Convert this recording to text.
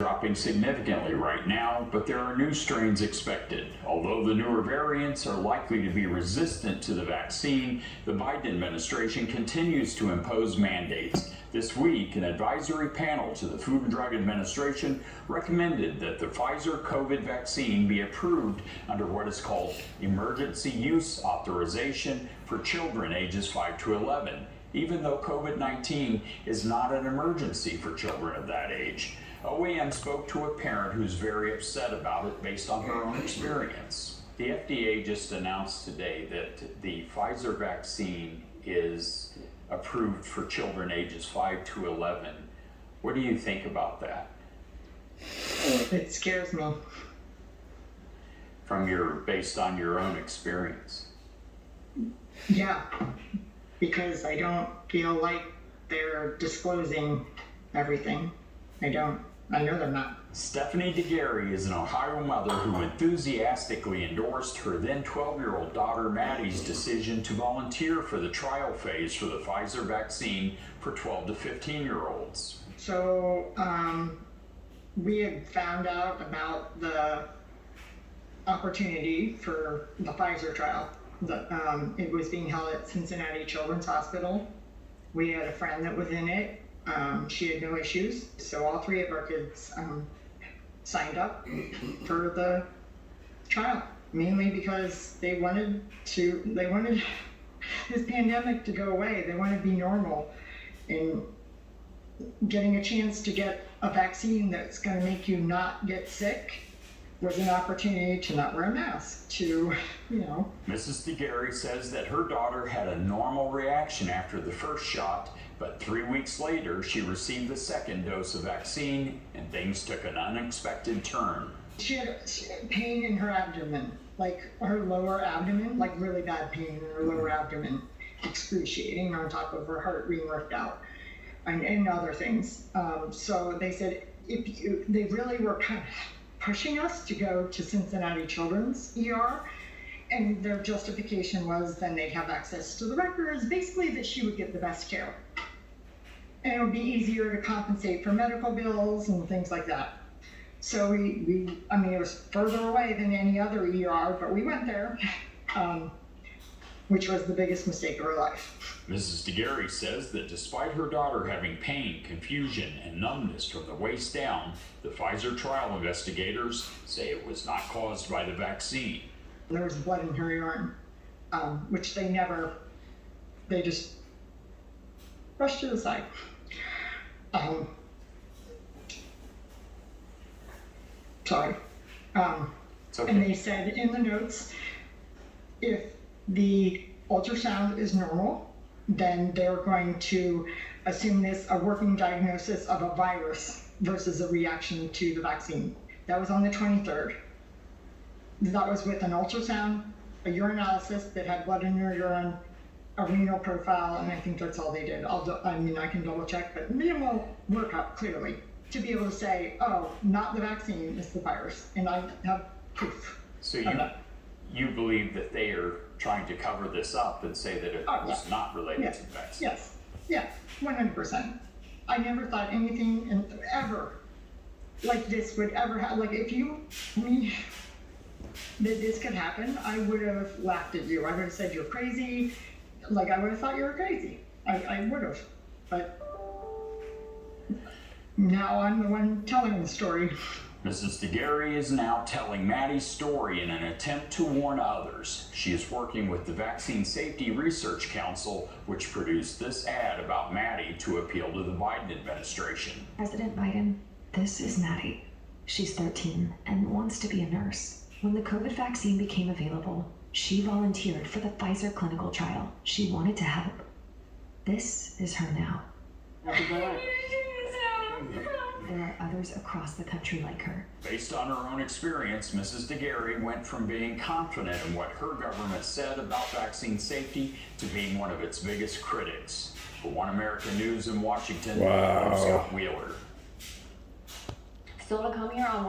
dropping significantly right now, but there are new strains expected. Although the newer variants are likely to be resistant to the vaccine, the Biden administration continues to impose mandates. This week, an advisory panel to the Food and Drug Administration recommended that the Pfizer COVID vaccine be approved under what is called emergency use authorization for children ages 5 to 11, even though COVID-19 is not an emergency for children of that age. OEM spoke to a parent who's very upset about it based on her own experience. The FDA just announced today that the Pfizer vaccine is approved for children ages 5 to 11. What do you think about that? It scares me. Based on your own experience? Yeah, because I don't feel like they're disclosing everything. I know they're not. Stephanie DeGarry is an Ohio mother who enthusiastically endorsed her then 12-year-old daughter Maddie's decision to volunteer for the trial phase for the Pfizer vaccine for 12 to 15-year-olds. So we had found out about the opportunity for the Pfizer trial. It was being held at Cincinnati Children's Hospital. We had a friend that was in it. She had no issues, so all three of our kids signed up for the trial, mainly because they wanted this pandemic to go away. They wanted to be normal, and getting a chance to get a vaccine that's going to make you not get sick was an opportunity to not wear a mask, Mrs. DeGarry says that her daughter had a normal reaction after the first shot, but 3 weeks later, she received the second dose of vaccine and things took an unexpected turn. She had pain in her abdomen, like her lower abdomen, like really bad pain in her lower abdomen, excruciating, on top of her heart being ripped out and other things. So they said they really were kind of pushing us to go to Cincinnati Children's ER, and their justification was then they'd have access to the records, basically that she would get the best care. And it would be easier to compensate for medical bills and things like that. So it was further away than any other ER, but we went there, which was the biggest mistake of her life. Mrs. DeGarry says that despite her daughter having pain, confusion, and numbness from the waist down, the Pfizer trial investigators say it was not caused by the vaccine. There was blood in her urine, which they just brushed to the side. Sorry. It's okay. And they said in the notes, if the ultrasound is normal, then they're going to assume this a working diagnosis of a virus versus a reaction to the vaccine. That was on the 23rd. That was with an ultrasound, a urinalysis that had blood in your urine, a renal profile, and I think that's all they did. I can double check, but minimal workup, clearly, to be able to say, oh, not the vaccine, it's the virus. And I have proof. So you believe that they are trying to cover this up and say that it was not related to the vaccine? Yes. Yeah, 100%. I never thought anything ever like this would ever happen. Like, if you told me that this could happen, I would have laughed at you. I would have said you're crazy. Like, I would have thought you were crazy. I would have. But now I'm the one telling the story. Mrs. DeGarry is now telling Maddie's story in an attempt to warn others. She is working with the Vaccine Safety Research Council, which produced this ad about Maddie to appeal to the Biden administration. President Biden, this is Maddie. She's 13 and wants to be a nurse. When the COVID vaccine became available, she volunteered for the Pfizer clinical trial. She wanted to help. This is her now. There are others across the country like her. Based on her own experience, Mrs. DeGarry went from being confident in what her government said about vaccine safety to being one of its biggest critics. For One American News in Washington, I'm Scott Wheeler. Still to come here on